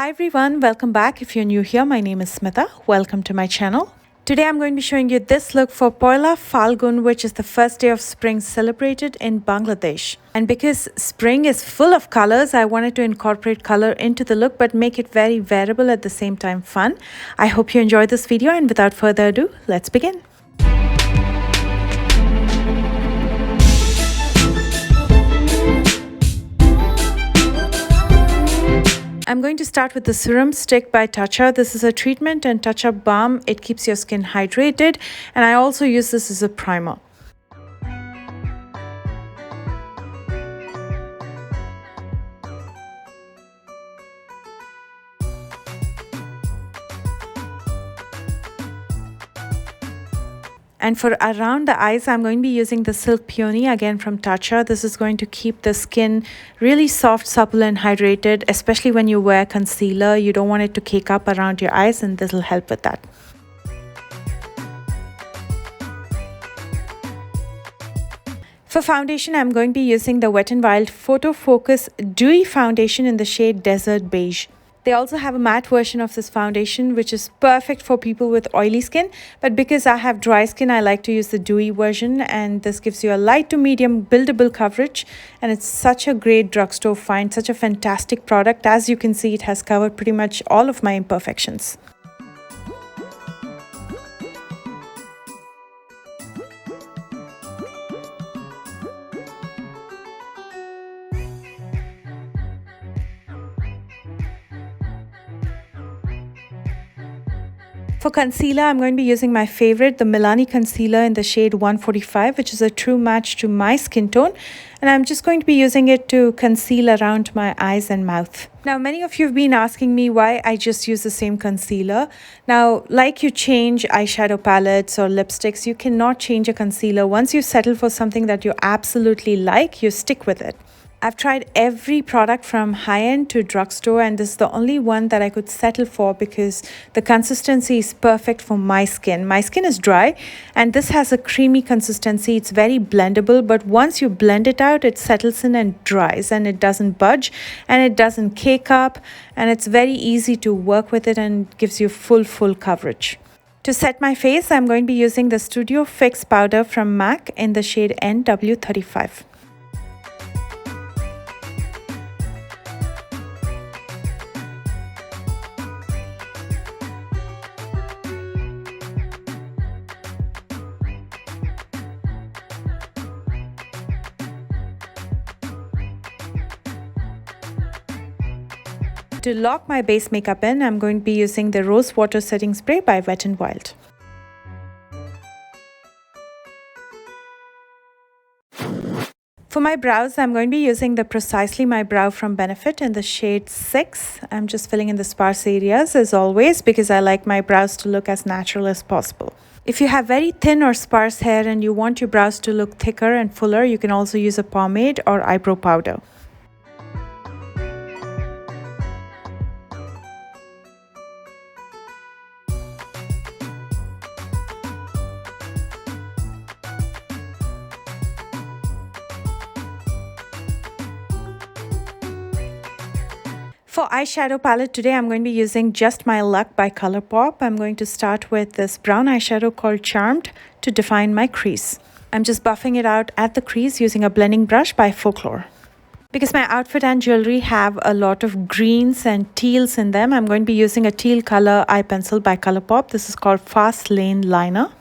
Hi everyone, welcome back. If you're new here, my name is Smitha. Welcome to my channel. Today I'm going to be showing you this look for Pôhela Falgun, which is the first day of spring celebrated in Bangladesh. And because spring is full of colors, I wanted to incorporate color into the look but make it very wearable at the same time fun. I hope you enjoyed this video, and without further ado, let's begin. I'm going to start with the Serum Stick by Tatcha. This is a treatment and touch-up balm. It keeps your skin hydrated, and I also use this as a primer. And for around the eyes, I'm going to be using the Silk Peony again from Tatcha. This is going to keep the skin really soft, supple and hydrated, especially when you wear concealer. You don't want it to cake up around your eyes, and this will help with that. For foundation, I'm going to be using the Wet n Wild Photo Focus Dewy Foundation in the shade Desert Beige. They also have a matte version of this foundation, which is perfect for people with oily skin. But because I have dry skin, I like to use the dewy version. And this gives you a light to medium buildable coverage. And it's such a great drugstore find, such a fantastic product. As you can see, it has covered pretty much all of my imperfections. For concealer, I'm going to be using my favorite, the Milani concealer in the shade 145, which is a true match to my skin tone. And I'm just going to be using it to conceal around my eyes and mouth. Now, many of you have been asking me why I just use the same concealer. Now, like you change eyeshadow palettes or lipsticks, you cannot change a concealer. Once you settle for something that you absolutely like, you stick with it. I've tried every product from high-end to drugstore, and this is the only one that I could settle for because the consistency is perfect for my skin. My skin is dry, and this has a creamy consistency. It's very blendable, but once you blend it out, it settles in and dries, and it doesn't budge, and it doesn't cake up, and it's very easy to work with it and gives you full coverage. To set my face, I'm going to be using the Studio Fix powder from MAC in the shade NW35. To lock my base makeup in, I'm going to be using the Rose Water Setting Spray by Wet n Wild. For my brows, I'm going to be using the Precisely My Brow from Benefit in the shade 6. I'm just filling in the sparse areas as always because I like my brows to look as natural as possible. If you have very thin or sparse hair and you want your brows to look thicker and fuller, you can also use a pomade or eyebrow powder. For eyeshadow palette today, I'm going to be using Just My Luck by Colourpop. I'm going to start with this brown eyeshadow called Charmed to define my crease. I'm just buffing it out at the crease using a blending brush by Folklore. Because my outfit and jewelry have a lot of greens and teals in them, I'm going to be using a teal color eye pencil by Colourpop. This is called Fast Lane Liner.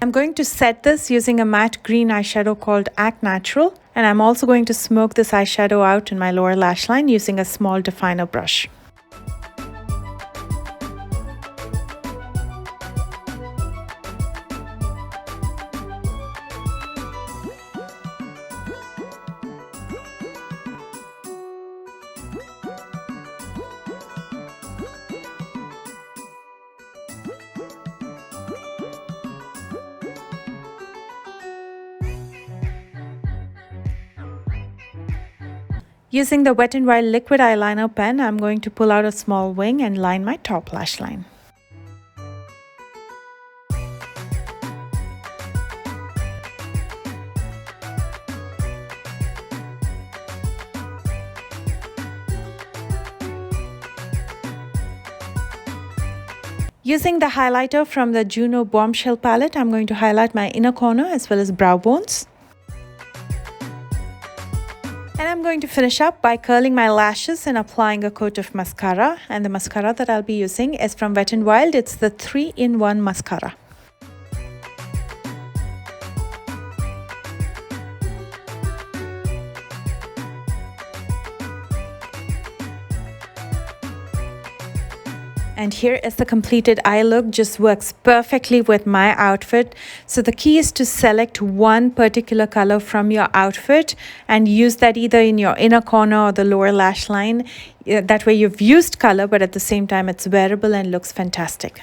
I'm going to set this using a matte green eyeshadow called Act Natural. And I'm also going to smoke this eyeshadow out in my lower lash line using a small definer brush. Using the Wet n Wild liquid eyeliner pen, I'm going to pull out a small wing and line my top lash line. Using the highlighter from the Juno Bombshell palette, I'm going to highlight my inner corner as well as brow bones. And I'm going to finish up by curling my lashes and applying a coat of mascara. And the mascara that I'll be using is from Wet n Wild. It's the 3-in-1 mascara. And here is the completed eye look. Just works perfectly with my outfit. So the key is to select one particular color from your outfit and use that either in your inner corner or the lower lash line. That way you've used color, but at the same time it's wearable and looks fantastic.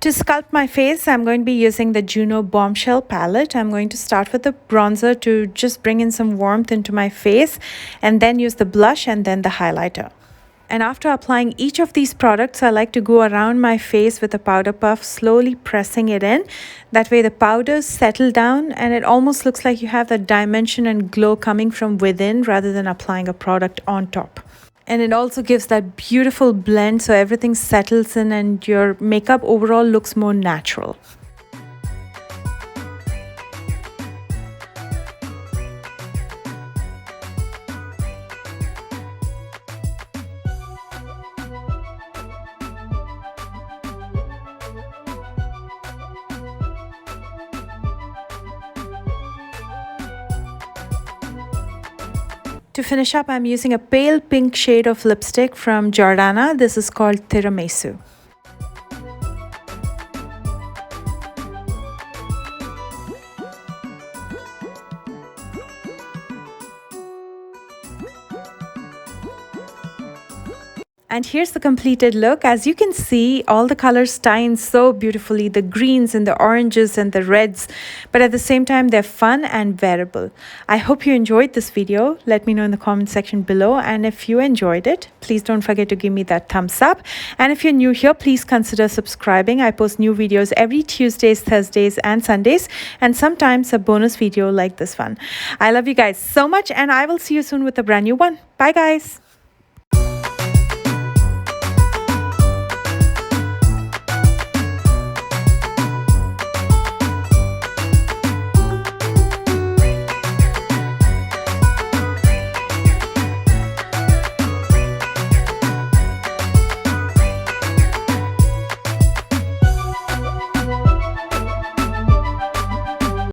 To sculpt my face, I'm going to be using the Juno Bombshell palette. I'm going to start with the bronzer to just bring in some warmth into my face, and then use the blush and then the highlighter. And after applying each of these products, I like to go around my face with a powder puff, slowly pressing it in. That way the powders settle down and it almost looks like you have that dimension and glow coming from within rather than applying a product on top. And it also gives that beautiful blend so everything settles in and your makeup overall looks more natural. To finish up, I'm using a pale pink shade of lipstick from Jordana. This is called Tiramisu. And here's the completed look. As you can see, all the colors tie in so beautifully, the greens and the oranges and the reds, but at the same time, they're fun and wearable. I hope you enjoyed this video. Let me know in the comment section below. And if you enjoyed it, please don't forget to give me that thumbs up. And if you're new here, please consider subscribing. I post new videos every Tuesdays, Thursdays, and Sundays, and sometimes a bonus video like this one. I love you guys so much, and I will see you soon with a brand new one. Bye, guys.